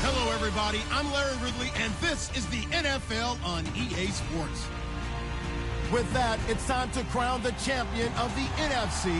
Hello, everybody. I'm Larry Ridley, and this is the NFL on EA Sports. With that, it's time to crown the champion of the NFC.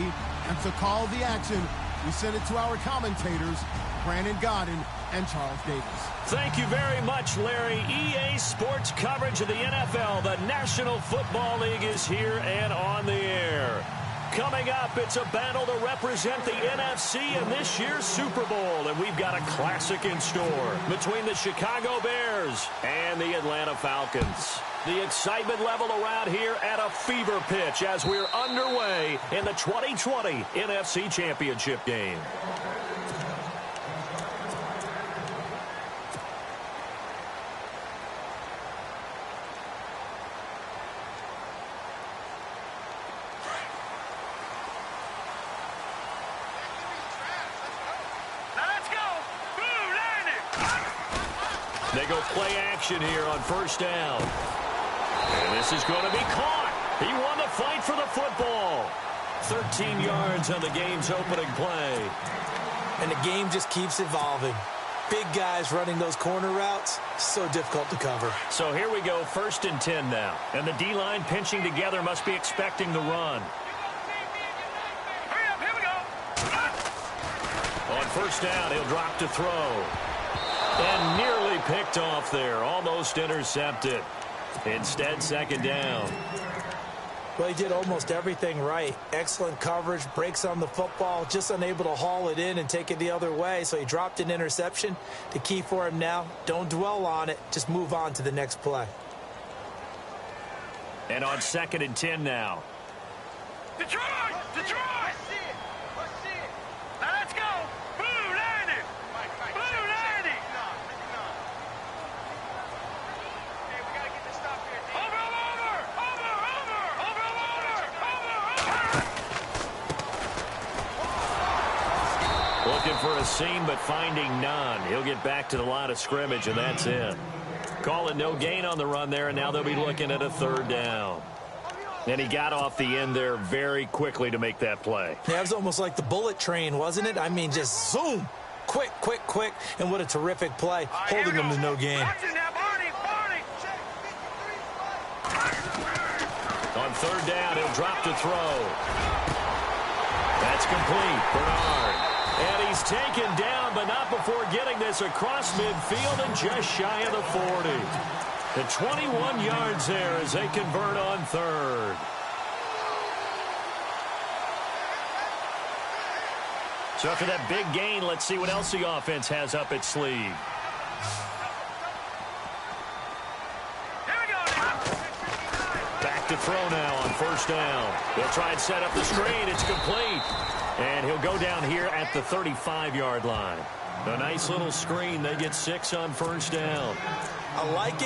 And to call the action, we send it to our commentators, Brandon Godden and Charles Davis. Thank you very much, Larry. EA Sports coverage of the NFL. The National Football League is here and on the air. Coming up, it's a battle to represent the NFC in this year's Super Bowl. And we've got a classic in store between the Chicago Bears and the Atlanta Falcons. The excitement level around here at a fever pitch as we're underway in the 2020 NFC Championship game. They go play action here on first down. And this is going to be caught. He won the fight for the football. 13 yards on the game's opening play. And the game just keeps evolving. Big guys running those corner routes, so difficult to cover. So here we go, 1st and 10 now. And the D-line pinching together must be expecting the run. Hurry up, here we go. On first down, he'll drop to throw. And nearly picked off there. Almost intercepted. Instead, 2nd down. Well, he did almost everything right. Excellent coverage, breaks on the football, just unable to haul it in and take it the other way. So he dropped an interception. The key for him now, don't dwell on it. Just move on to the next play. And on 2nd and 10 now. Detroit! Detroit! I see it. I see it. Now let's go. Blue 90. Blue 90. Hey, we got to get this stop here. Over. Looking for a seam, but finding none. He'll get back to the line of scrimmage, and that's it. Calling no gain on the run there, and now they'll be looking at a 3rd down. And he got off the end there very quickly to make that play. Yeah, it was almost like the bullet train, wasn't it? I mean, just zoom. Quick. And what a terrific play, holding them to no gain. On 3rd down, he'll drop to throw. That's complete. Bernard. And he's taken down, but not before getting this across midfield and just shy of the 40. The 21 yards there as they convert on 3rd. So after that big gain, let's see what else the offense has up its sleeve. Back to throw now on 1st down. They'll try and set up the screen. It's complete. And he'll go down here at the 35-yard line. A nice little screen. They get 6 on 1st down. I like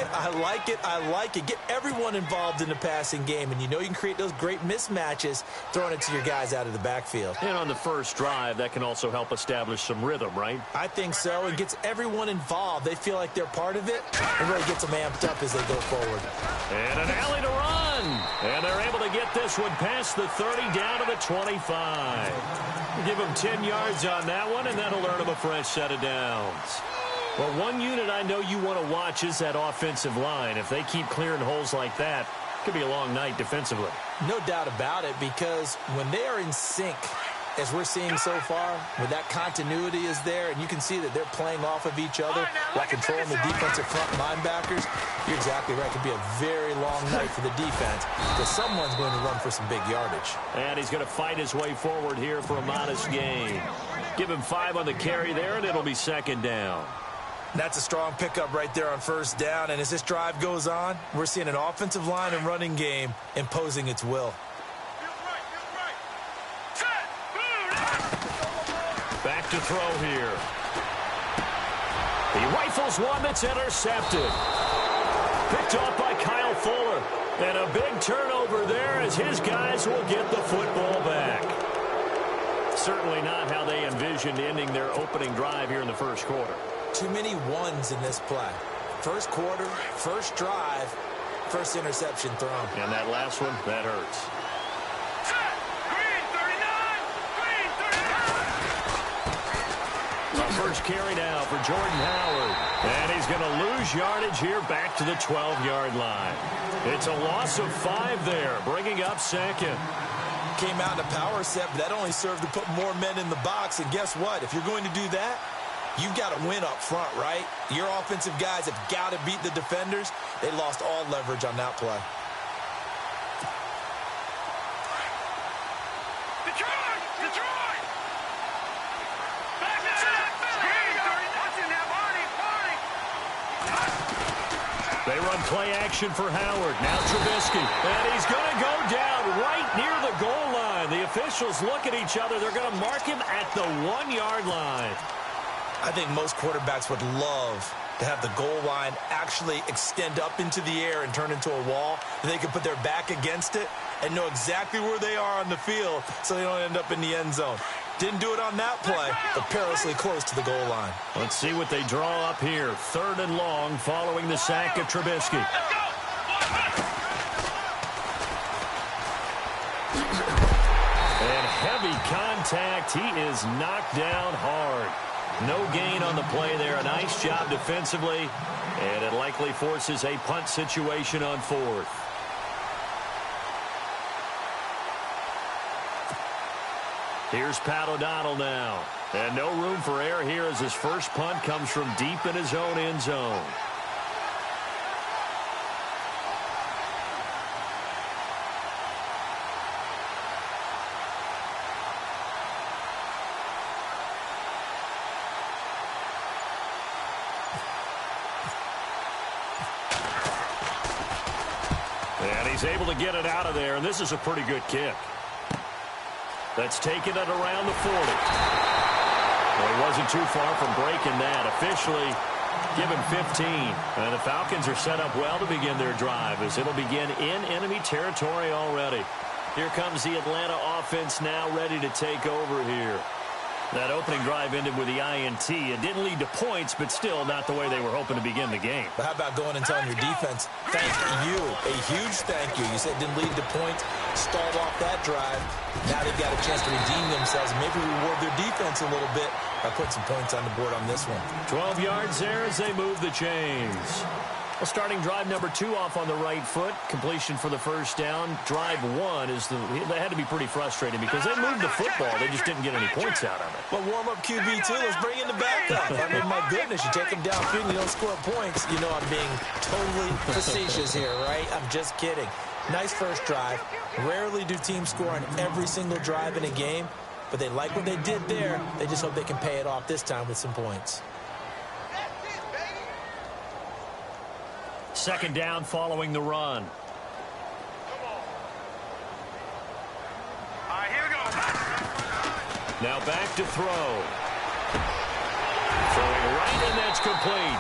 it. Get everyone involved in the passing game. And you know you can create those great mismatches throwing it to your guys out of the backfield. And on the first drive, that can also help establish some rhythm, right? I think so. It gets everyone involved. They feel like they're part of it. It really gets them amped up as they go forward. And an alley to run. And they're able to get this one past the 30 down to the 25. Give them 10 yards on that one, and that'll earn them a fresh set of downs. Well, one unit I know you want to watch is that offensive line. If they keep clearing holes like that, it could be a long night defensively. No doubt about it, because when they are in sync, as we're seeing so far, when that continuity is there, and you can see that they're playing off of each other while controlling the defensive front linebackers, you're exactly right. It could be a very long night for the defense because someone's going to run for some big yardage. And he's going to fight his way forward here for a modest gain. Give him 5 on the carry there, and it'll be 2nd down. That's a strong pickup right there on 1st down. And as this drive goes on, we're seeing an offensive line and running game imposing its will. Back to throw here. He rifles one that's intercepted. Picked off by Kyle Fuller. And a big turnover there as his guys will get the football back. Certainly not how they envisioned ending their opening drive here in the first quarter. Too many ones in this play. First quarter, first drive, first interception thrown. And that last one, that hurts. first carry now for Jordan Howard. And he's going to lose yardage here back to the 12-yard line. It's a loss of 5 there, bringing up second. Came out in a power set, but that only served to put more men in the box. And guess what? If you're going to do that, you've got to win up front, right? Your offensive guys have got to beat the defenders. They lost all leverage on that play. Detroit! Detroit! Back to They run play action for Howard. Now Trubisky. And he's going to go down right near the goal line. The officials look at each other. They're going to mark him at the 1-yard line. I think most quarterbacks would love to have the goal line actually extend up into the air and turn into a wall, and they can put their back against it and know exactly where they are on the field so they don't end up in the end zone. Didn't do it on that play, but perilously close to the goal line. Let's see what they draw up here. 3rd and long following the sack of Trubisky. And heavy contact. He is knocked down hard. No gain on the play there. A nice job defensively. And it likely forces a punt situation on 4th. Here's Pat O'Donnell now. And no room for error here as his first punt comes from deep in his own end zone. And he's able to get it out of there, and this is a pretty good kick. That's taken it around the 40. Well, he wasn't too far from breaking that. Officially, give him 15. And the Falcons are set up well to begin their drive as it'll begin in enemy territory already. Here comes the Atlanta offense now ready to take over here. That opening drive ended with the INT. It didn't lead to points, but still not the way they were hoping to begin the game. But how about going and telling your defense, thank you, a huge thank you. You said it didn't lead to points, stalled off that drive. Now they've got a chance to redeem themselves and maybe reward their defense a little bit by putting some points on the board on this one. 12 yards there as they move the chains. Well, starting drive number 2 off on the right foot. Completion for the first down. Drive 1 is they had to be pretty frustrating because they moved the football. They just didn't get any points out of it. Well, warm up QB2. Let's bring in the backup. I mean, my goodness, you take them downfield and you don't score points. You know I'm being totally facetious here, right? I'm just kidding. Nice first drive. Rarely do teams score on every single drive in a game, but they like what they did there. They just hope they can pay it off this time with some points. 2nd down following the run. All right, here we go. Now back to throw. Throwing right, and that's complete.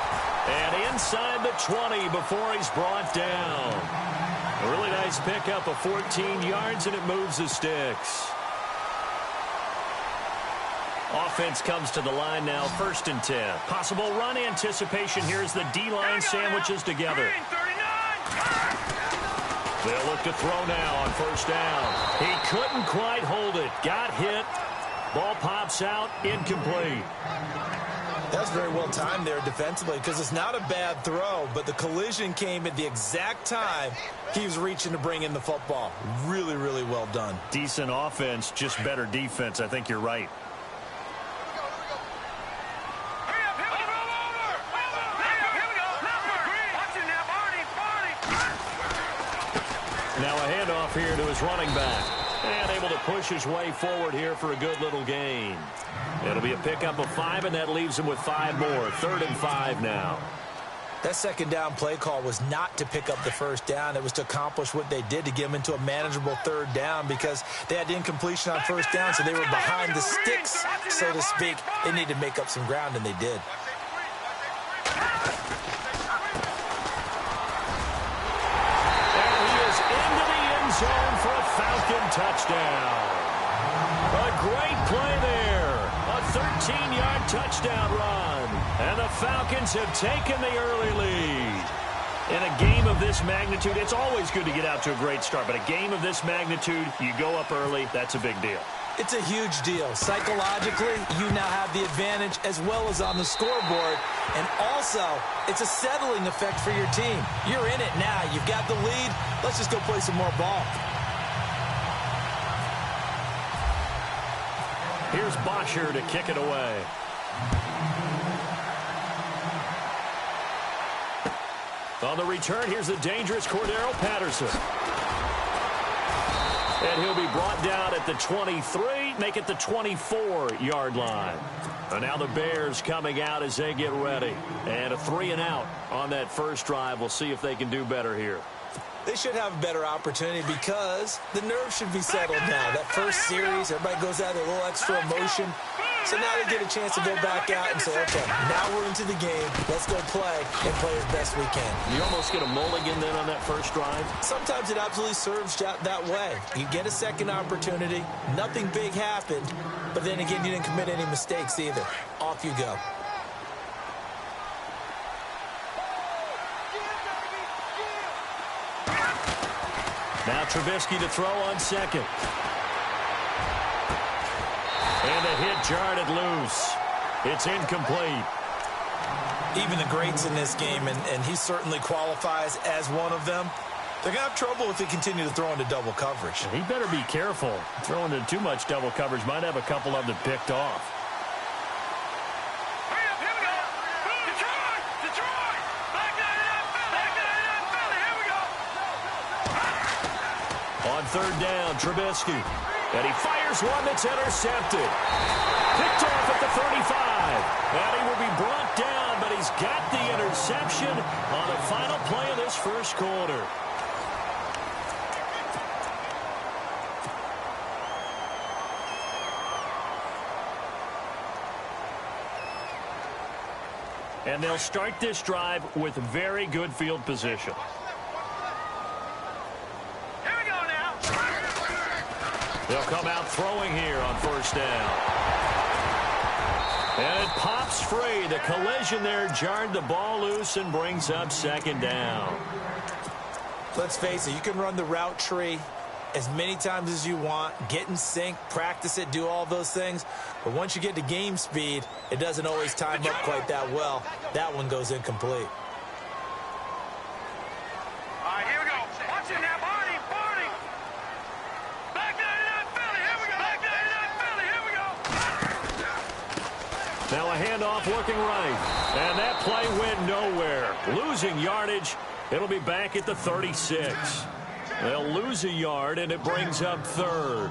And inside the 20 before he's brought down. A really nice pickup of 14 yards, and it moves the sticks. Offense comes to the line now, 1st and 10. Possible run anticipation here as the D-line sandwiches together. They'll look to throw now on 1st down. He couldn't quite hold it. Got hit. Ball pops out, incomplete. That's very well timed there defensively because it's not a bad throw, but the collision came at the exact time he was reaching to bring in the football. Really, really well done. Decent offense, just better defense. I think you're right. Now a handoff here to his running back. And able to push his way forward here for a good little gain. It'll be a pickup of 5, and that leaves him with 5 more. 3rd and 5 now. That 2nd down play call was not to pick up the 1st down. It was to accomplish what they did to get them into a manageable 3rd down because they had incompletion on 1st down, so they were behind the sticks, so to speak. They needed to make up some ground, and they did. Zone for a Falcon touchdown. A great play there. A 13-yard touchdown run. And the Falcons have taken the early lead. In a game of this magnitude, it's always good to get out to a great start. But a game of this magnitude, you go up early, that's a big deal. It's a huge deal. Psychologically, you now have the advantage as well as on the scoreboard. And also, it's a settling effect for your team. You're in it now. You've got the lead. Let's just go play some more ball. Here's Bosher to kick it away. On the return, here's the dangerous Cordero Patterson. And he'll be brought down at the 23, make it the 24-yard line. And now the Bears coming out as they get ready. And a 3-and-out on that first drive. We'll see if they can do better here. They should have a better opportunity because the nerves should be settled now. That first series, everybody goes out with a little extra emotion. So now they get a chance to go back out and say, okay, now we're into the game. Let's go play and play as best we can. You almost get a mulligan then on that first drive? Sometimes it absolutely serves that way. You get a second opportunity. Nothing big happened. But then again, you didn't commit any mistakes either. Off you go. Now Trubisky to throw on second. And the hit jarred it loose. It's incomplete. Even the greats in this game, and he certainly qualifies as one of them, they're going to have trouble if they continue to throw into double coverage. He better be careful. Throwing into too much double coverage might have a couple of them picked off. On third down, Trubisky. And he fires one that's intercepted. Picked off at the 35. And he will be brought down, but he's got the interception on the final play of this first quarter. And they'll start this drive with very good field position. They'll come out throwing here on first down. And it pops free. The collision there jarred the ball loose and brings up second down. Let's face it, you can run the route tree as many times as you want, get in sync, practice it, do all those things. But once you get to game speed, it doesn't always time up quite that well. That one goes incomplete. All right, here we go. Watch it now, Barney. Back 99 Philly, here we go. Back 99 Philly, here we go. Now a handoff looking right. And that play went nowhere. Losing yardage. It'll be back at the 36. They'll lose a yard, and it brings up third.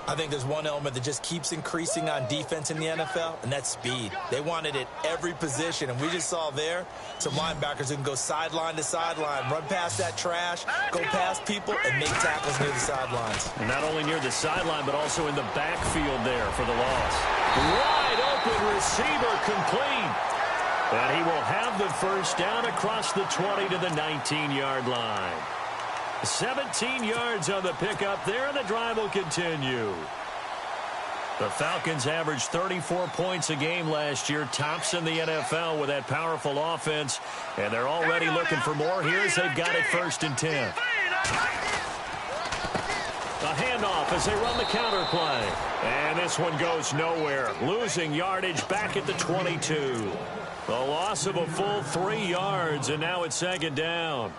I think there's one element that just keeps increasing on defense in the NFL, and that's speed. They want it at every position, and we just saw there some linebackers who can go sideline to sideline, run past that trash, go past people, and make tackles near the sidelines. And not only near the sideline, but also in the backfield there for the loss. Wide open receiver complete. And he will have the first down across the 20 to the 19-yard line. 17 yards on the pickup there, and the drive will continue. The Falcons averaged 34 points a game last year, tops in the NFL with that powerful offense, and they're already looking for more here as they've got it 1st and 10. A handoff as they run the counter play. And this one goes nowhere. Losing yardage back at the 22. The loss of a full 3 yards, and now it's second down.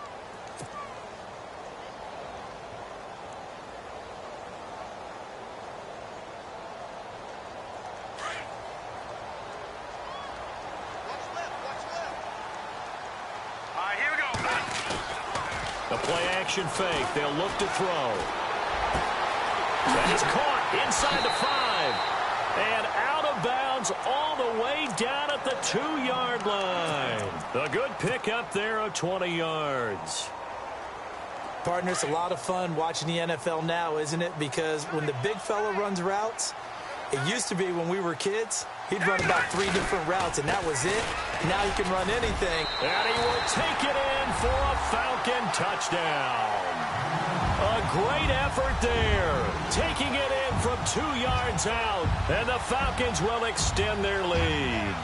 Play-action fake. They'll look to throw. And it's caught inside the 5. And out of bounds all the way down at the 2-yard line. A good pickup there of 20 yards. Partner, it's a lot of fun watching the NFL now, isn't it? Because when the big fella runs routes, it used to be when we were kids, he'd run about 3 different routes, and that was it. Now he can run anything. And he will take it in for a Falcon touchdown. A great effort there. Taking it in from 2 yards out. And the Falcons will extend their lead.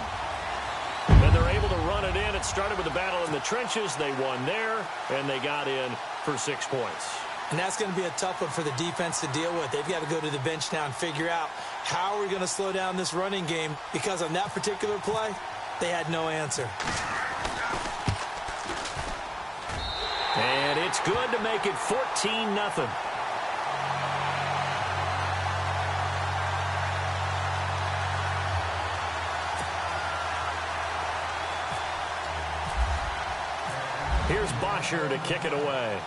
And they're able to run it in. It started with a battle in the trenches. They won there, and they got in for 6 points. And that's going to be a tough one for the defense to deal with. They've got to go to the bench now and figure out how are we going to slow down this running game, because on that particular play, they had no answer. And it's good to make it 14-0. Here's Bosher to kick it away.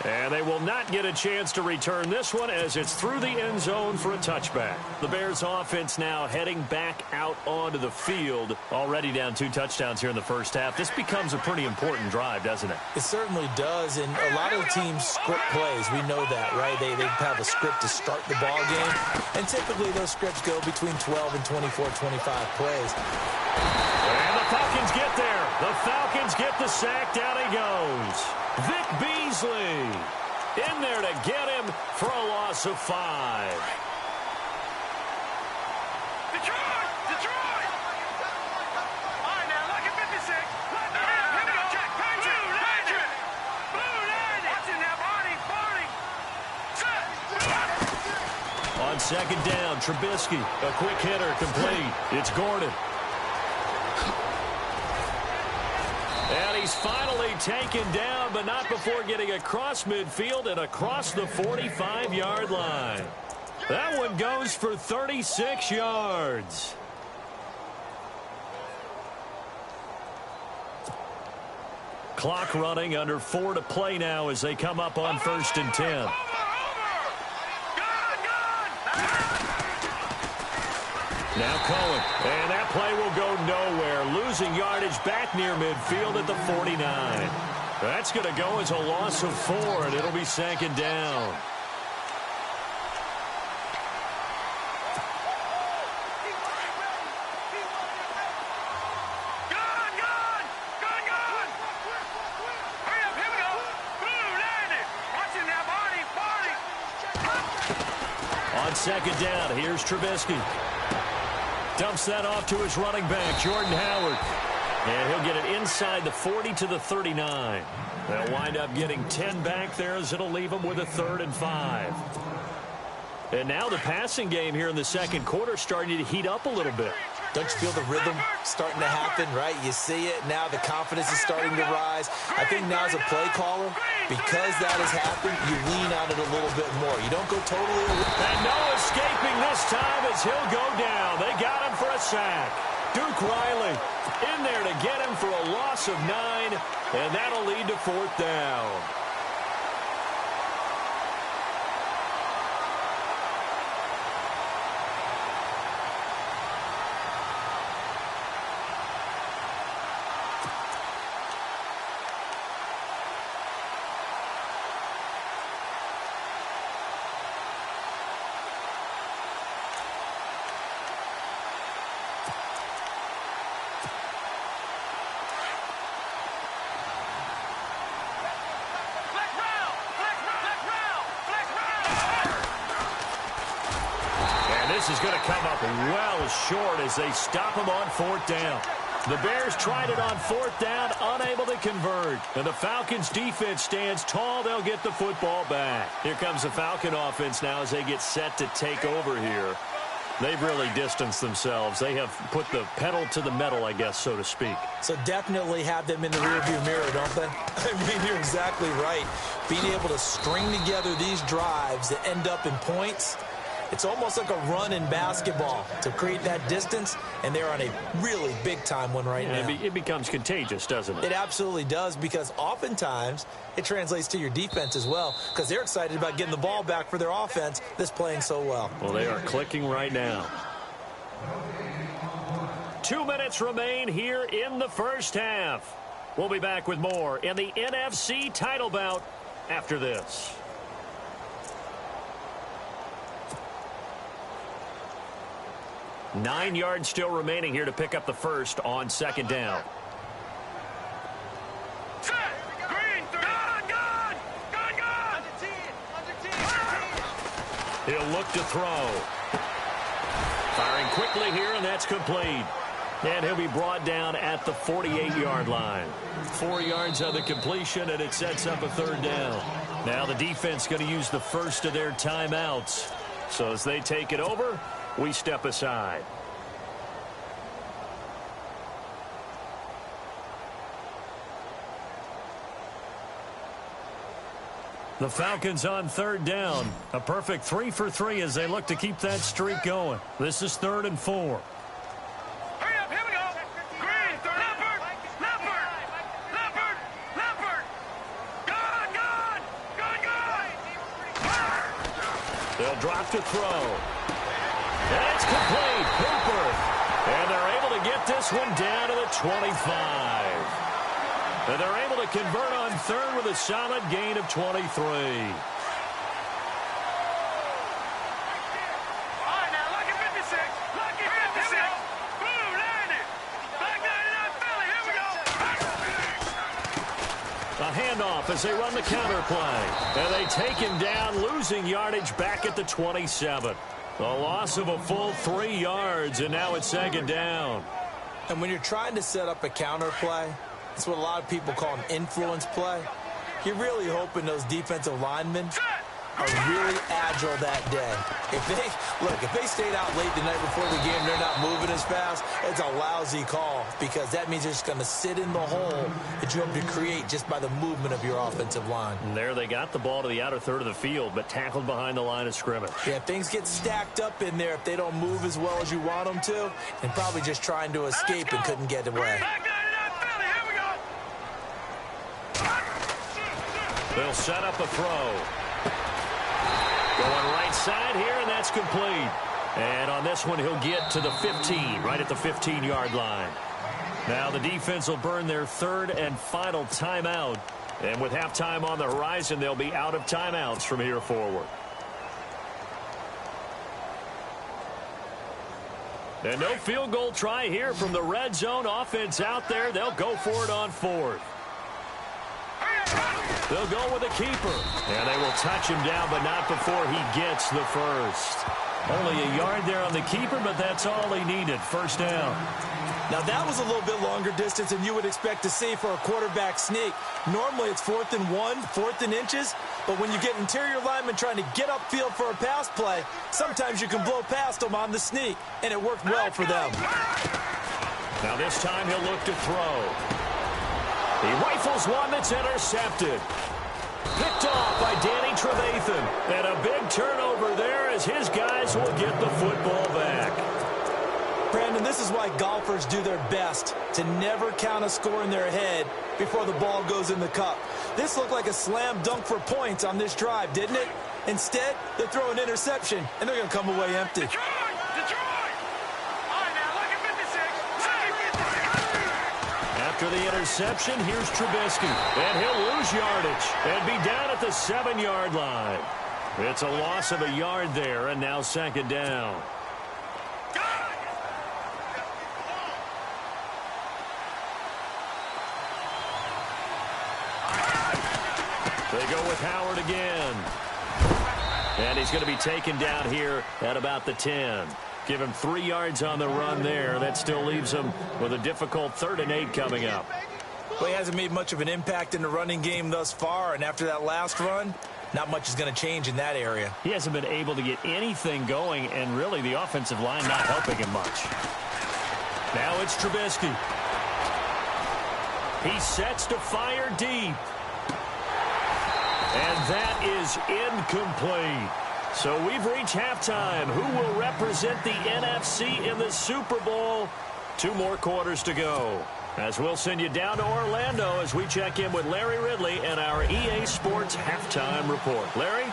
And they will not get a chance to return this one as it's through the end zone for a touchback. The Bears offense now heading back out onto the field. Already down 2 touchdowns here in the first half. This becomes a pretty important drive, doesn't it? It certainly does, and a lot of teams script plays. We know that, right? They have a script to start the ball game, and typically those scripts go between 12 and 24, 25 plays. And the Falcons get there. The Falcons get the sack. Down he goes. Vic Beasley in there to get him for a loss of 5. Detroit! Detroit! All right, now, look at 56. Here we go. Check. Patrick. Blue landing. Watching that body. On second down, Trubisky, a quick hitter, complete. It's Gordon. And he's finally taken down, but not before getting across midfield and across the 45-yard line. That one goes for 36 yards. Clock running, under 4 to play now as they come up on 1st and 10. Now Cohen, and that play will go nowhere. Losing yardage back near midfield at the 49. That's going to go as a loss of 4, and it'll be 2nd down. Hurry up, here we go. Blue landing. Watching that body. On 2nd down, here's Trubisky. Dumps that off to his running back, Jordan Howard. And he'll get it inside the 40 to the 39. They'll wind up getting 10 back there as it'll leave them with a 3rd and 5. And now the passing game here in the second quarter starting to heat up a little bit. Don't you feel the rhythm starting to happen, right? You see it. Now the confidence is starting to rise. I think now as a play caller, because that has happened, you lean on it a little bit more. You don't go totally away. And no escaping this time as he'll go down. They got him for a sack. Duke Riley in there to get him for a loss of 9, and that'll lead to 4th down. This is going to come up well short as they stop him on 4th down. The Bears tried it on 4th down, unable to convert. And the Falcons defense stands tall. They'll get the football back. Here comes the Falcon offense now as they get set to take over here. They've really distanced themselves. They have put the pedal to the metal, I guess, so to speak. So definitely have them in the rearview mirror, don't they? I mean, you're exactly right. Being able to string together these drives that end up in points, it's almost like a run in basketball to create that distance, and they're on a really big-time one right now. It becomes contagious, doesn't it? It absolutely does, because oftentimes it translates to your defense as well, because they're excited about getting the ball back for their offense that's playing so well. Well, they are clicking right now. 2 minutes remain here in the first half. We'll be back with more in the NFC title bout after this. Nine yards still remaining here to pick up the first on 2nd down. He'll look to throw. Firing quickly here, and that's complete. And he'll be brought down at the 48-yard line. 4 yards on the completion, and it sets up a third down. Now the defense going to use the first of their timeouts. So as they take it over, we step aside. The Falcons on third down. A perfect 3 for 3 as they look to keep that streak going. This is 3rd and 4. Hurry up, here we go. Green, Leopard. God. They'll drop to throw. And it's complete. Cooper. And they're able to get this one down to the 25. And they're able to convert on third with a solid gain of 23. All right, now, lucky 56. Lucky 56. Boom, landed. Back 99 Philly. Here we go. A handoff as they run the counter play. And they take him down, losing yardage back at the 27. A loss of a full 3 yards, and now it's 2nd down. And when you're trying to set up a counter play, that's what a lot of people call an influence play. You're really hoping those defensive linemen are really agile that day. If they stayed out late the night before the game, they're not moving as fast, it's a lousy call because that means they're just going to sit in the hole that you hope to create just by the movement of your offensive line. And there they got the ball to the outer third of the field, but tackled behind the line of scrimmage. Yeah, things get stacked up in there if they don't move as well as you want them to, and probably just trying to escape and couldn't get away. They'll set up a throw. Going right side here, and that's complete. And on this one, he'll get to the 15, right at the 15-yard line. Now the defense will burn their 3rd and final timeout. And with halftime on the horizon, they'll be out of timeouts from here forward. And no field goal try here from the red zone offense out there. They'll go for it on 4th. They'll go with a keeper. And they will touch him down, but not before he gets the first. Only a yard there on the keeper, but that's all he needed. First down. Now, that was a little bit longer distance than you would expect to see for a quarterback sneak. Normally, it's 4th and 1, 4th and inches. But when you get interior linemen trying to get upfield for a pass play, sometimes you can blow past them on the sneak, and it worked well for them. Now this time he'll look to throw. He rifles one that's intercepted. Picked off by Danny Trevathan. And a big turnover there as his guys will get the football back. Brandon, this is why golfers do their best to never count a score in their head before the ball goes in the cup. This looked like a slam dunk for points on this drive, didn't it? Instead, they throw an interception, and they're going to come away empty. Detroit! All right, now, look at 56. After the interception, here's Trubisky. And he'll lose yardage and be down at the 7-yard line. It's a loss of a yard there, and now second down. They go with Howard again. And he's going to be taken down here at about the 10. Give him 3 yards on the run there. That still leaves him with a difficult 3rd and 8 coming up. Well, he hasn't made much of an impact in the running game thus far, and after that last run, not much is going to change in that area. He hasn't been able to get anything going, and really the offensive line not helping him much. Now it's Trubisky. He sets to fire deep. And that is incomplete. So we've reached halftime. Who will represent the NFC in the Super Bowl? 2 more quarters to go. As we'll send you down to Orlando as we check in with Larry Ridley and our EA Sports Halftime Report. Larry?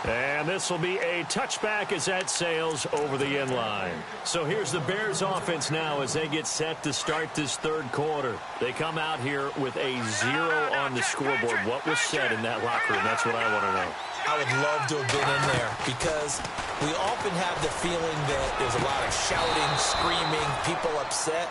And this will be a touchback as that sails over the end line. So here's the Bears offense now as they get set to start this 3rd quarter. They come out here with a 0 on the scoreboard. What was said in that locker room? That's what I want to know. I would love to have been in there because we often have the feeling that there's a lot of shouting, screaming, people upset.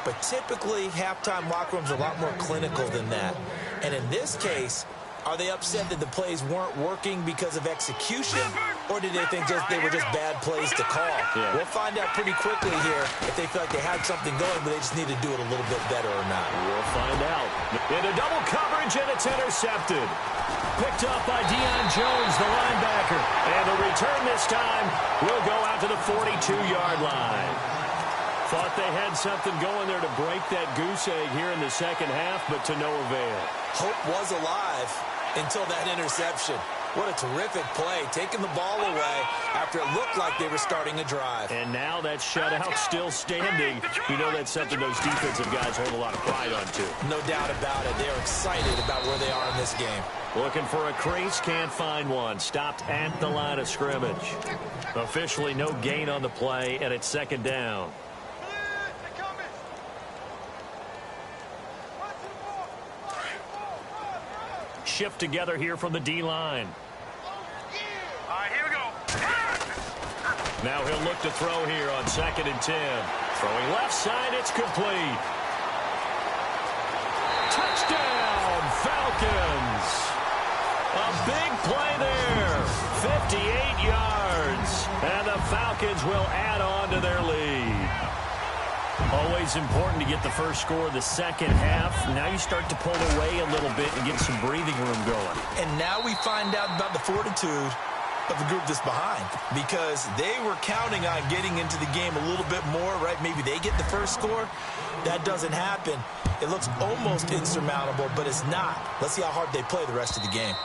But typically, halftime locker rooms are a lot more clinical than that. And in this case, Are they upset that the plays weren't working because of execution, or did they think they were just bad plays to call? Yeah. We'll find out pretty quickly here if they feel like they had something going, but they just need to do it a little bit better or not. We'll find out. Into double coverage, and it's intercepted. Picked up by Deion Jones, the linebacker. And the return this time will go out to the 42-yard line. Thought they had something going there to break that goose egg here in the second half, but to no avail. Hope was alive until that interception. What a terrific play, taking the ball away after it looked like they were starting a drive. And now that shutout still standing. You know that's something those defensive guys hold a lot of pride on, too. No doubt about it. They're excited about where they are in this game. Looking for a crease, can't find one. Stopped at the line of scrimmage. Officially no gain on the play, and it's second down. Shift together here from the D-line. All right, here we go. Now he'll look to throw here on 2nd and 10. Throwing left side, it's complete. Touchdown, Falcons. A big play there. 58 yards. And the Falcons will add on to their lead. Always important to get the first score of the second half. Now you start to pull away a little bit and get some breathing room going. And now we find out about the fortitude of the group that's behind, because they were counting on getting into the game a little bit more, right? Maybe they get the first score. That doesn't happen. It looks almost insurmountable, but it's not. Let's see how hard they play the rest of the game.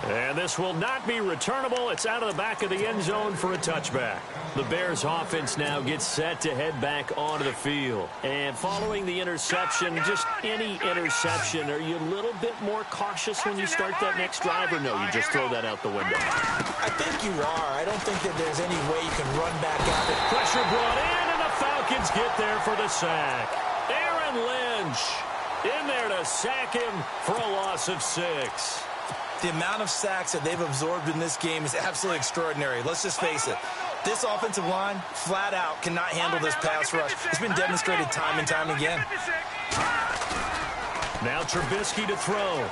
And this will not be returnable. It's out of the back of the end zone for a touchback. The Bears offense now gets set to head back onto the field. And following the interception, just any interception, are you a little bit more cautious when you start that next drive, or no, you just throw that out the window? I think you are. I don't think that there's any way you can run back out it. Pressure brought in, and the Falcons get there for the sack. Aaron Lynch in there to sack him for a loss of 6. The amount of sacks that they've absorbed in this game is absolutely extraordinary. Let's just face it. This offensive line, flat out, cannot handle this pass rush. It's been demonstrated time and time again. Now Trubisky to throw.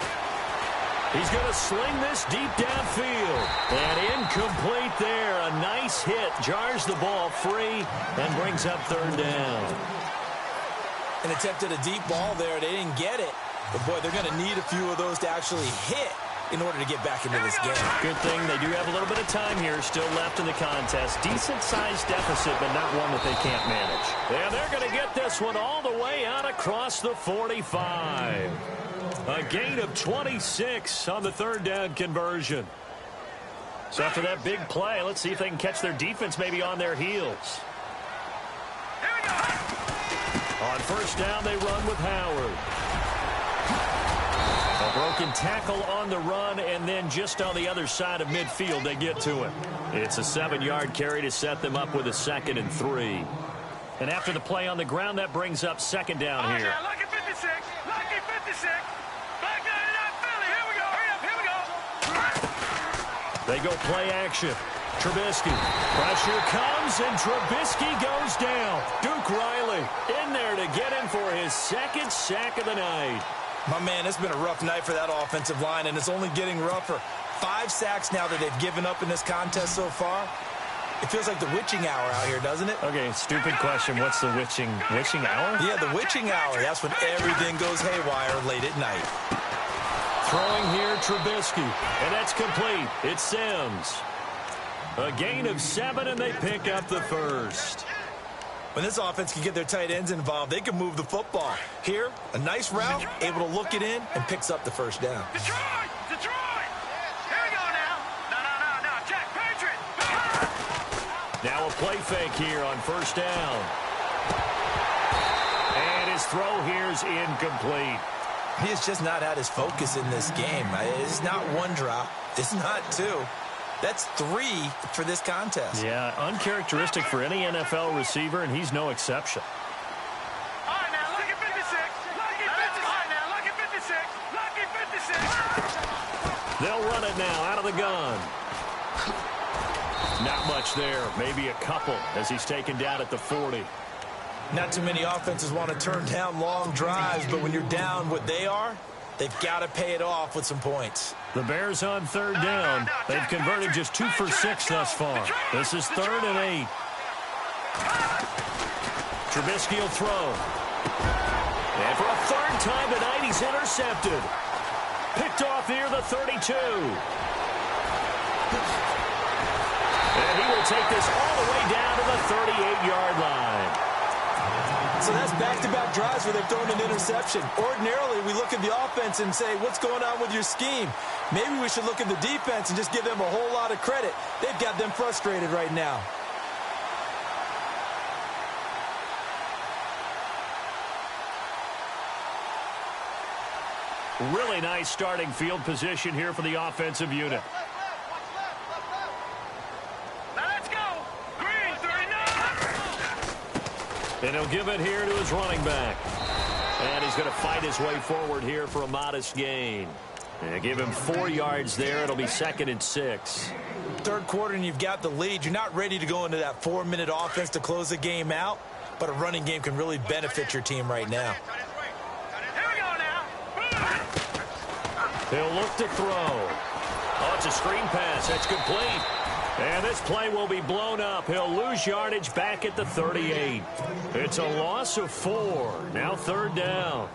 He's going to sling this deep downfield. And incomplete there. A nice hit. Jars the ball free and brings up 3rd down. An attempt at a deep ball there. They didn't get it. But, boy, they're going to need a few of those to actually hit in order to get back into this game. Good thing they do have a little bit of time here still left in the contest. Decent-sized deficit, but not one that they can't manage. And they're going to get this one all the way out across the 45. A gain of 26 on the 3rd down conversion. So after that big play, let's see if they can catch their defense maybe on their heels. On 1st down, they run with Howard. A broken tackle on the run, and then just on the other side of midfield, they get to him. It's a 7-yard carry to set them up with a 2nd and 3. And after the play on the ground, that brings up 2nd down here. Lucky 56. Lucky 56. Back out of that Philly. Here we go. Hurry up. Here we go. They go play action. Trubisky. Pressure comes, and Trubisky goes down. Duke Riley in there to get him for his 2nd sack of the night. My man, it's been a rough night for that offensive line, and it's only getting rougher. 5 sacks now that they've given up in this contest so far. It feels like the witching hour out here, doesn't it? Okay, stupid question. What's the witching hour? Yeah, the witching hour. That's when everything goes haywire late at night. Throwing here, Trubisky, and that's complete. It's Sims. A gain of 7, and they pick up the 1st. When this offense can get their tight ends involved, they can move the football. Here, a nice route, able to look it in, and picks up the 1st down. Detroit! Detroit! Here we go now. No. Jack, Patriot. Now a play fake here on 1st down. And his throw here is incomplete. He has just not had his focus in this game. It's not 1 drop. It's not 2. That's 3 for this contest. Yeah, uncharacteristic for any NFL receiver, and he's no exception. All right, now, lucky 56. Lucky 56. All right, now, lucky 56. Lucky 56. They'll run it now out of the gun. Not much there. Maybe a couple as he's taken down at the 40. Not too many offenses want to turn down long drives, but when you're down what they are, They've got to pay it off with some points. The Bears on third down. They've converted just 2 for 6 thus far. This is 3rd and 8. Trubisky will throw. And for a 3rd time tonight, he's intercepted. Picked off near the 32. And he will take this all the way down to the 38-yard line. So that's back-to-back drives where they've thrown an interception. Ordinarily, we look at the offense and say, what's going on with your scheme? Maybe we should look at the defense and just give them a whole lot of credit. They've got them frustrated right now. Really nice starting field position here for the offensive unit. Now let's go. Green, 39. And he'll give it here to his running back. And he's going to fight his way forward here for a modest gain. And give him 4 yards there. It'll be 2nd and 6. Third quarter and you've got the lead. You're not ready to go into that 4-minute offense to close the game out. But a running game can really benefit your team right now. He'll look to throw. Oh, it's a screen pass. That's complete. And this play will be blown up. He'll lose yardage back at the 38. It's a loss of 4. Now 3rd down.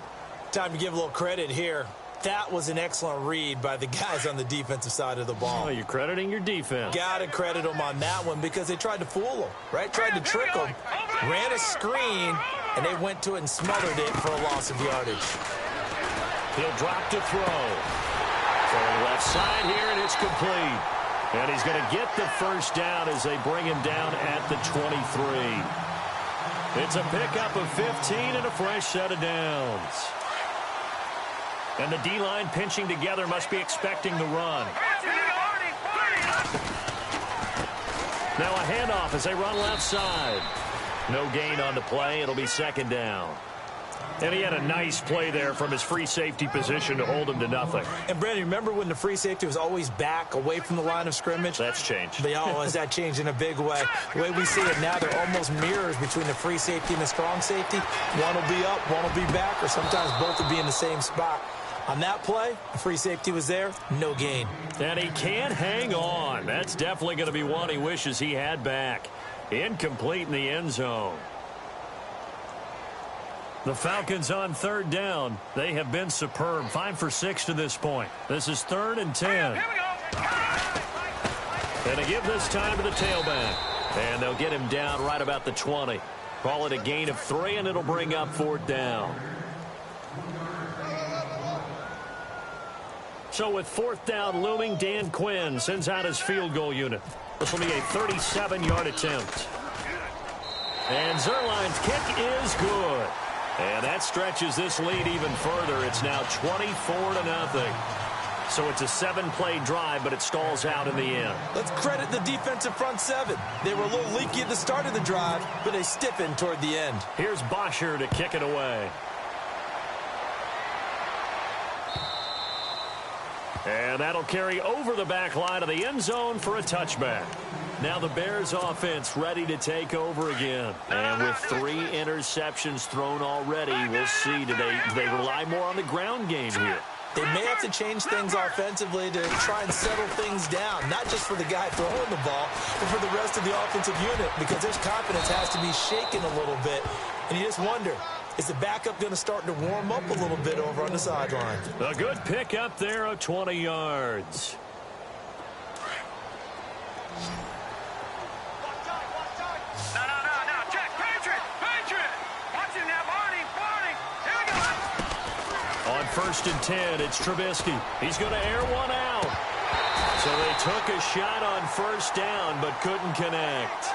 Time to give a little credit here. That was an excellent read by the guys on the defensive side of the ball. Oh, you're crediting your defense. Got to credit them on that one because they tried to fool them, right? Tried to trick them, ran a screen, and they went to it and smothered it for a loss of yardage. He'll drop to throw. From left side here, and it's complete. And he's going to get the 1st down as they bring him down at the 23. It's a pickup of 15 and a fresh set of downs. And the D-line pinching together must be expecting the run. Now a handoff as they run left side. No gain on the play. It'll be 2nd down. And he had a nice play there from his free safety position to hold him to nothing. And, Brandon, remember when the free safety was always back away from the line of scrimmage? That's changed. Has that changed in a big way? The way we see it now, they're almost mirrors between the free safety and the strong safety. One will be up, one will be back, or sometimes both will be in the same spot. On that play, the free safety was there, no gain. And he can't hang on. That's definitely going to be one he wishes he had back. Incomplete in the end zone. The Falcons on 3rd down. They have been superb. 5 for 6 to this point. This is 3rd and 10. Here we go. And they give this time to the tailback. And they'll get him down right about the 20. Call it a gain of 3, and it'll bring up 4th down. So with 4th down looming, Dan Quinn sends out his field goal unit. This will be a 37-yard attempt. And Zerline's kick is good. And that stretches this lead even further. It's now 24-0. So it's a 7-play drive, but it stalls out in the end. Let's credit the defensive front 7. They were a little leaky at the start of the drive, but they stiffened toward the end. Here's Bosher to kick it away. And that'll carry over the back line of the end zone for a touchback. Now the Bears offense ready to take over again. And with 3 interceptions thrown already, we'll see. Do they rely more on the ground game here? They may have to change things offensively to try and settle things down, not just for the guy throwing the ball, but for the rest of the offensive unit, because their confidence has to be shaken a little bit. And you just wonder, is the backup going to start to warm up a little bit over on the sideline? A good pickup there of 20 yards. No, check, Patriot. Watch it now, Barney. Here we go. On 1st and 10, it's Trubisky. He's going to air one out. So they took a shot on 1st down, but couldn't connect.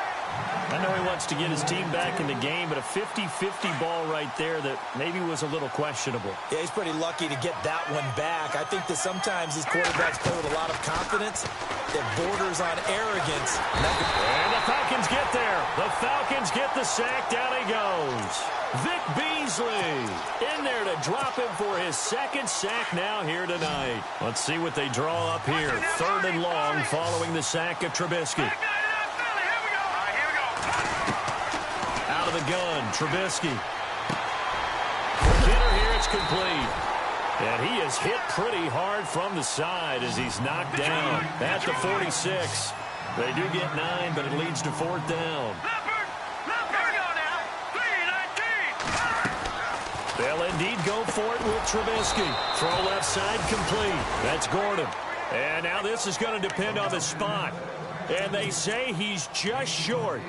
I know he wants to get his team back in the game, but a 50-50 ball right there that maybe was a little questionable. Yeah, he's pretty lucky to get that one back. I think that sometimes these quarterbacks play with a lot of confidence that borders on arrogance. And the Falcons get there. The Falcons get the sack. Down he goes. Vic Beasley in there to drop him for his 2nd sack now here tonight. Let's see what they draw up here. 3rd and long following the sack of Trubisky. Out of the gun, Trubisky. For Kidder here, it's complete. And he is hit pretty hard from the side as he's knocked down at the 46. They do get 9, but it leads to 4th down. They'll indeed go for it with Trubisky. Throw left side complete. That's Gordon. And now this is going to depend on the spot. And they say he's just short.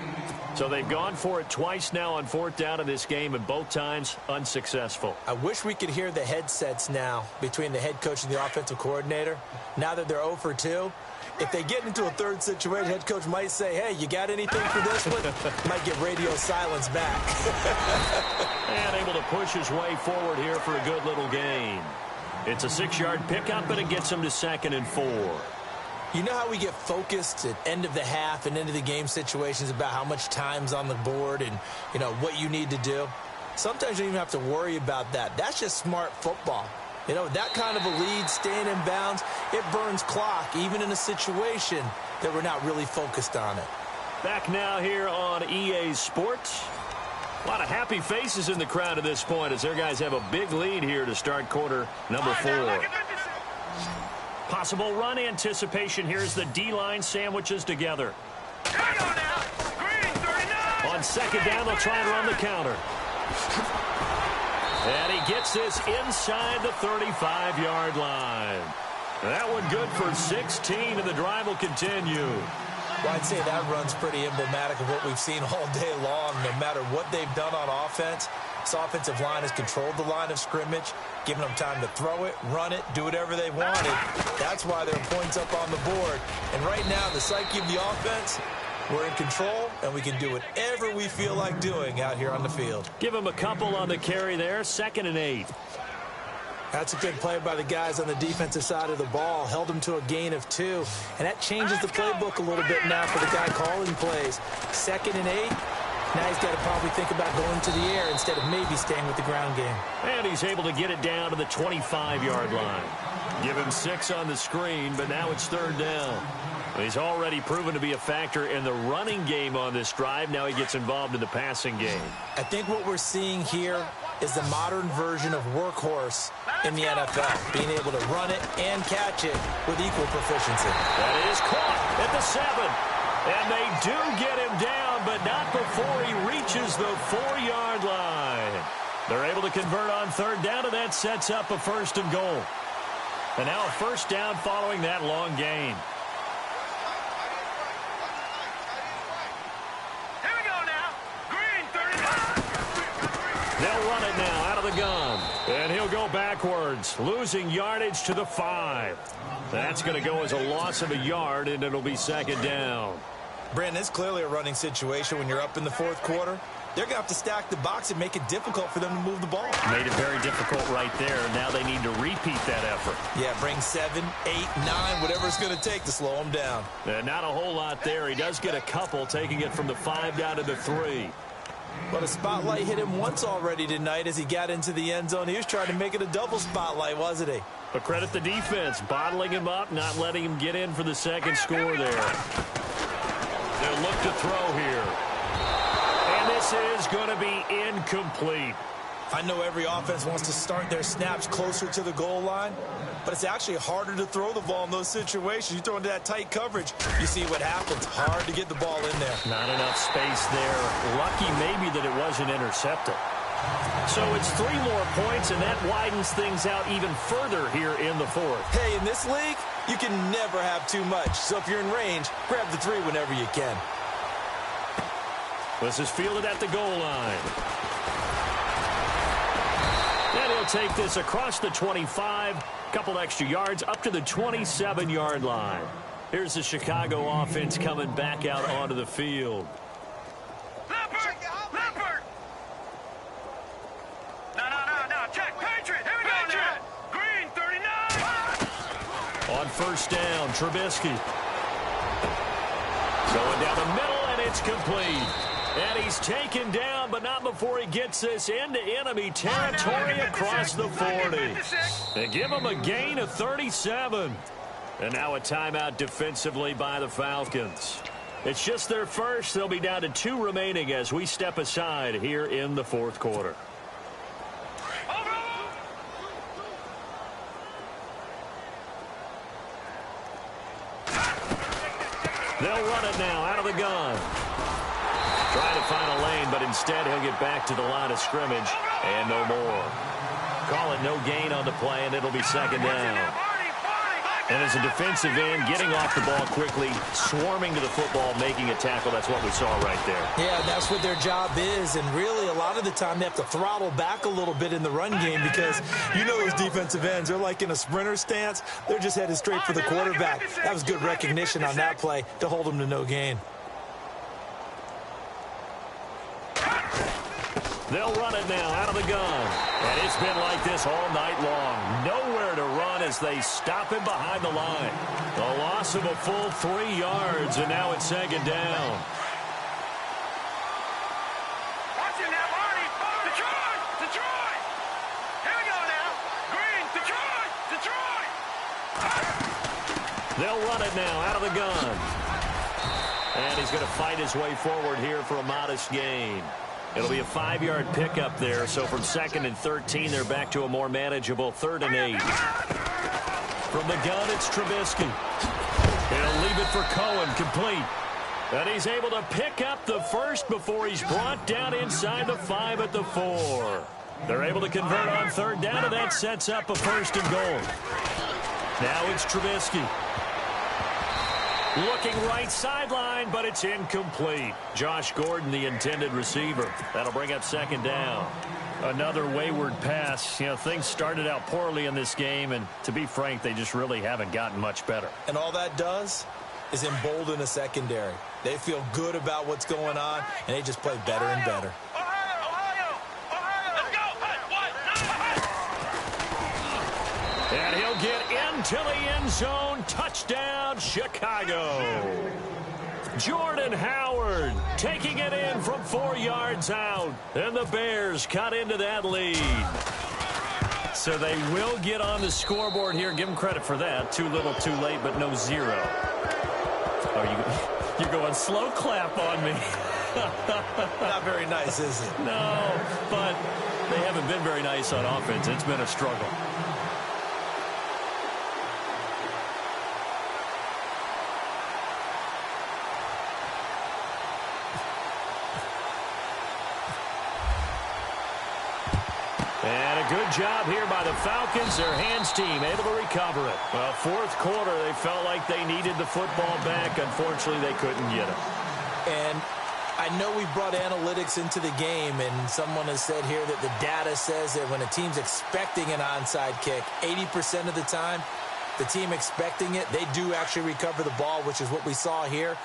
So they've gone for it twice now on 4th down in this game, and both times unsuccessful. I wish we could hear the headsets now between the head coach and the offensive coordinator. Now that they're 0 for 2, if they get into a third situation, head coach might say, hey, you got anything for this one? Might get radio silence back. And able to push his way forward here for a good little gain. It's a 6-yard pickup, and it gets him to 2nd and 4. You know how we get focused at end of the half and end of the game situations about how much time's on the board and, you know, what you need to do? Sometimes you don't even have to worry about that. That's just smart football. You know, that kind of a lead, staying in bounds, it burns clock, even in a situation that we're not really focused on it. Back now here on EA Sports. A lot of happy faces in the crowd at this point as their guys have a big lead here to start quarter number 4. Possible run anticipation. Here's the D-line sandwiches together. On 2nd down, they'll try and run the counter. And he gets this inside the 35-yard line. That one good for 16, and the drive will continue. Well, I'd say that run's pretty emblematic of what we've seen all day long. No matter what they've done on offense, this offensive line has controlled the line of scrimmage, giving them time to throw it, run it, do whatever they wanted. That's why there are points up on the board. And right now, the psyche of the offense, we're in control, and we can do whatever we feel like doing out here on the field. Give him a couple on the carry there, 2nd and 8. That's a good play by the guys on the defensive side of the ball. Held them to a gain of 2. And that changes the playbook a little bit now for the guy calling plays. 2nd and 8. Now he's got to probably think about going to the air instead of maybe staying with the ground game. And he's able to get it down to the 25-yard line. Give him 6 on the screen, but now it's 3rd down. He's already proven to be a factor in the running game on this drive. Now he gets involved in the passing game. I think what we're seeing here is the modern version of workhorse in the NFL, being able to run it and catch it with equal proficiency. That is caught at the 7. And they do get him down, but not before he reaches the 4-yard line. They're able to convert on 3rd down, and that sets up a 1st and goal. And now a 1st down following that long gain. They'll run it now out of the gun. And he'll go backwards, losing yardage to the 5. That's going to go as a loss of a yard, and it'll be 2nd down. Brandon, it's clearly a running situation when you're up in the 4th quarter. They're going to have to stack the box and make it difficult for them to move the ball. Made it very difficult right there. Now they need to repeat that effort. Yeah, bring 7, 8, 9, whatever it's going to take to slow them down. Not a whole lot there. He does get a couple, taking it from the 5 down to the 3. But a spotlight hit him once already tonight as he got into the end zone. He was trying to make it a double spotlight, wasn't he? But credit the defense, bottling him up, not letting him get in for the 2nd score there. They'll look to throw here. And this is going to be incomplete. I know every offense wants to start their snaps closer to the goal line, but it's actually harder to throw the ball in those situations. You throw into that tight coverage, you see what happens. Hard to get the ball in there. Not enough space there. Lucky maybe that it wasn't intercepted. So it's 3 more points, and that widens things out even further here in the 4th. Hey, in this league, you can never have too much. So if you're in range, grab the 3 whenever you can. This is fielded at the goal line. And he'll take this across the 25, couple extra yards up to the 27-yard line. Here's the Chicago offense coming back out onto the field. Leopard! No, check, Patriot! Here we go now! Green, 39! On 1st down, Trubisky. Going down the middle, and it's complete. And he's taken down, but not before he gets this into enemy territory across the 40. They give him a gain of 37. And now a timeout defensively by the Falcons. It's just their first. They'll be down to 2 remaining as we step aside here in the 4th quarter. They'll run it now out of the gun. Trying to find a lane, but instead he'll get back to the line of scrimmage and no more. Call it no gain on the play, and it'll be second down. And as a defensive end, getting off the ball quickly, swarming to the football, making a tackle, that's what we saw right there. Yeah, that's what their job is, and really a lot of the time they have to throttle back a little bit in the run game because you know those defensive ends, they're like in a sprinter stance. They're just headed straight for the quarterback. That was good recognition on that play to hold them to no gain. They'll run it now out of the gun. And it's been like this all night long. Nowhere to run as they stop him behind the line. A loss of a full 3 yards, and now it's second down. Watch it now, Barney. Detroit! Detroit! Here we go now. Green, Detroit! Detroit! They'll run it now out of the gun. And he's going to fight his way forward here for a modest gain. It'll be a 5-yard pickup there, so from 2nd and 13, they're back to a more manageable 3rd and 8. From the gun, it's Trubisky. He'll leave it for Cohen, complete. And he's able to pick up the first before he's brought down inside the 5 at the 4. They're able to convert on 3rd down, and that sets up a 1st and goal. Now it's Trubisky. Looking right sideline, but it's incomplete. Josh Gordon, the intended receiver. That'll bring up 2nd down. Another wayward pass. You know, things started out poorly in this game, and to be frank, they just really haven't gotten much better. And all that does is embolden a secondary. They feel good about what's going on, and they just play better and better. And he'll get into the end zone. Touchdown, Chicago. Jordan Howard taking it in from 4 yards out. And the Bears cut into that lead. So they will get on the scoreboard here. Give them credit for that. Too little, too late, but no 0. Oh, you're going slow clap on me. Not very nice, is it? No, but they haven't been very nice on offense. It's been a struggle. And a good job here by the Falcons. Their hands team able to recover it. Well, 4th quarter, they felt like they needed the football back. Unfortunately, they couldn't get it. And I know we brought analytics into the game, and someone has said here that the data says that when a team's expecting an onside kick, 80% of the time, the team expecting it, they do actually recover the ball, which is what we saw here.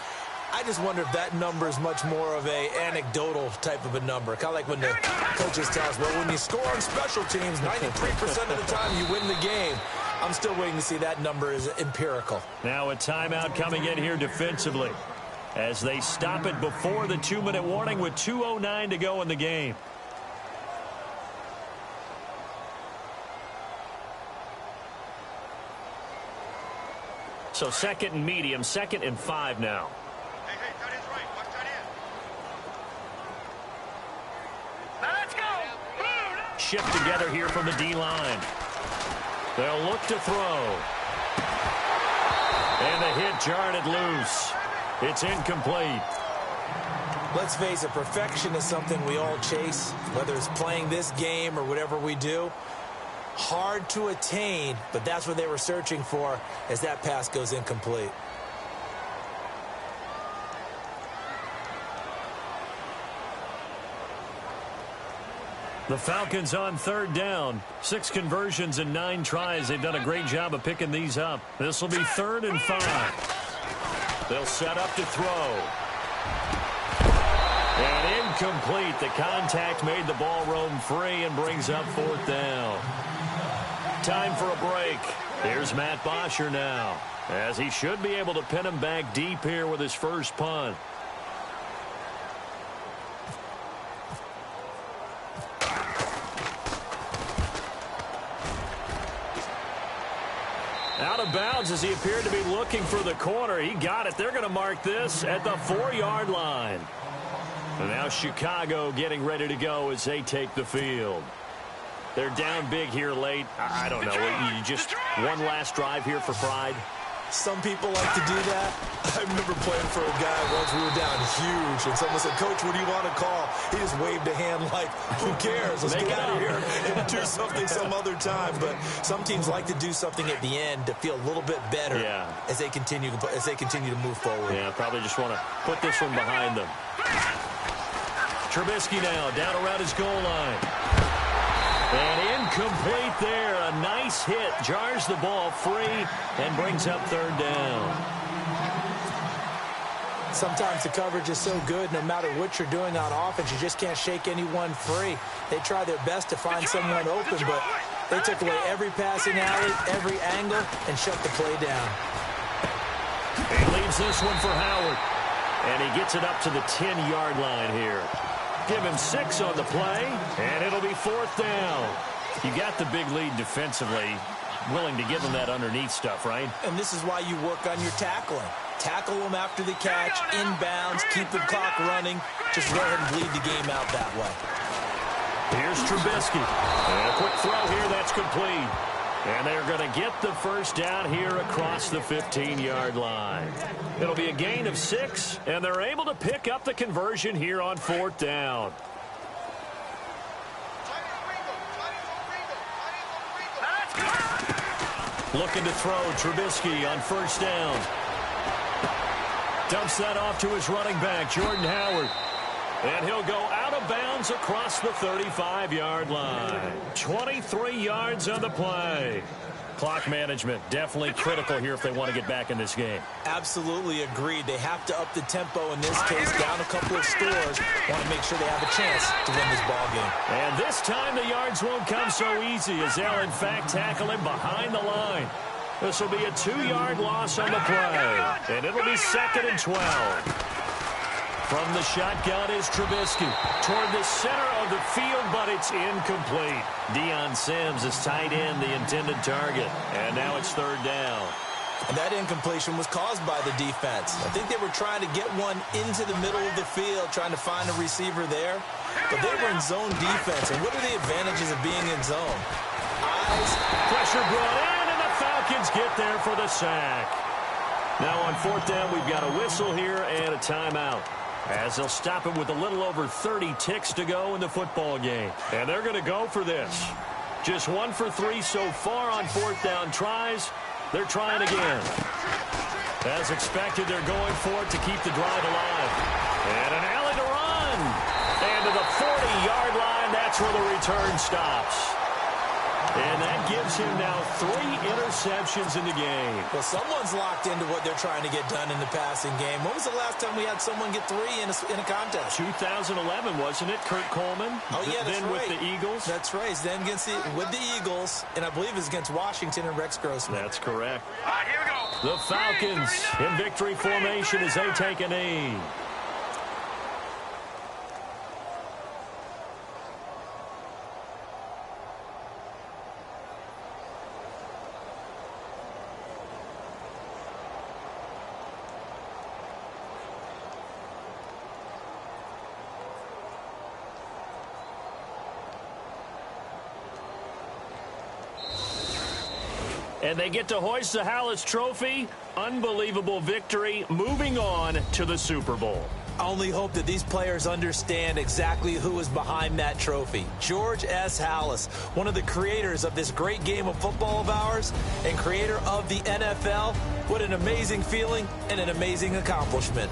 I just wonder if that number is much more of a anecdotal type of a number. Kind of like when the coaches tell us, well, when you score on special teams, 93% of the time you win the game. I'm still waiting to see that number is empirical. Now a timeout coming in here defensively as they stop it before the 2-minute warning with 2:09 to go in the game. So 2nd and medium, 2nd and 5 now. Hey, tight end's right. Watch tight end. Now let's go. Shift together here from the D-line. They'll look to throw. And the hit jarred it loose. It's incomplete. Let's face it, perfection is something we all chase, whether it's playing this game or whatever we do. Hard to attain, but that's what they were searching for as that pass goes incomplete. The Falcons on 3rd down. 6 conversions and 9 tries. They've done a great job of picking these up. This will be 3rd and 5. They'll set up to throw. And incomplete. The contact made the ball roam free and brings up 4th down. Time for a break. Here's Matt Bosher now, as he should be able to pin him back deep here with his first punt. Out of bounds as he appeared to be looking for the corner. He got it. They're going to mark this at the 4-yard line. And now Chicago getting ready to go as they take the field. They're down big here late. I don't know. You just one last drive here for pride? Some people like to do that. I remember playing for a guy once. We were down huge, and someone said, "Coach, what do you want to call?" He just waved a hand like, "Who cares? Let's get out of here and do something some other time." But some teams like to do something at the end to feel a little bit better as they continue to move forward. Yeah, probably just want to put this one behind them. Trubisky now down around his goal line. And incomplete there. A nice hit. Jars the ball free and brings up third down. Sometimes the coverage is so good, no matter what you're doing on offense, you just can't shake anyone free. They try their best to find someone open, but they took away every passing alley, every angle, and shut the play down. He leaves this one for Howard. And he gets it up to the 10-yard line here. Give him 6 on the play, and it'll be fourth down. You got the big lead defensively, willing to give them that underneath stuff, right? And this is why you work on your tackling. Tackle them after the catch, inbounds, keep the clock running. Just go ahead and bleed the game out that way. Here's Trubisky. And a quick throw here, that's complete. And they're going to get the first down here across the 15-yard line. It'll be a gain of 6, and they're able to pick up the conversion here on fourth down. Looking to throw Trubisky on first down. Dumps that off to his running back, Jordan Howard. And he'll go out of bounds across the 35-yard line. 23 yards on the play. Clock management definitely critical here if they want to get back in this game. Absolutely agreed. They have to up the tempo in this case, down a couple of scores. Want to make sure they have a chance to win this ball game. And this time the yards won't come so easy as they'll in fact tackle him behind the line. This will be a 2-yard loss on the play. And it'll be 2nd and 12. From the shotgun is Trubisky toward the center of the field, but it's incomplete. Deion Sims is tight end, the intended target. And now it's third down. And that incompletion was caused by the defense. I think they were trying to get one into the middle of the field, trying to find a receiver there. But they were in zone defense. And what are the advantages of being in zone? Eyes. Pressure brought in, and the Falcons get there for the sack. Now on fourth down, we've got a whistle here and a timeout, as they'll stop it with a little over 30 ticks to go in the football game. And they're going to go for this. Just 1 for 3 so far on fourth down tries. They're trying again. As expected, they're going for it to keep the drive alive. And an alley to run. And to the 40-yard line, that's where the return stops. And that gives him now 3 interceptions in the game. Well, someone's locked into what they're trying to get done in the passing game. When was the last time we had someone get 3 in a contest? 2011, wasn't it? Kurt Coleman. Oh, yeah, that's then right. With the Eagles. That's right. Then with the Eagles, and I believe it's against Washington and Rex Grossman. That's correct. All right, here we go. The Falcons in victory formation as they take a knee. And they get to hoist the Hallis Trophy. Unbelievable victory. Moving on to the Super Bowl. I only hope that these players understand exactly who is behind that trophy. George S. Hallis, one of the creators of this great game of football of ours and creator of the NFL. What an amazing feeling and an amazing accomplishment.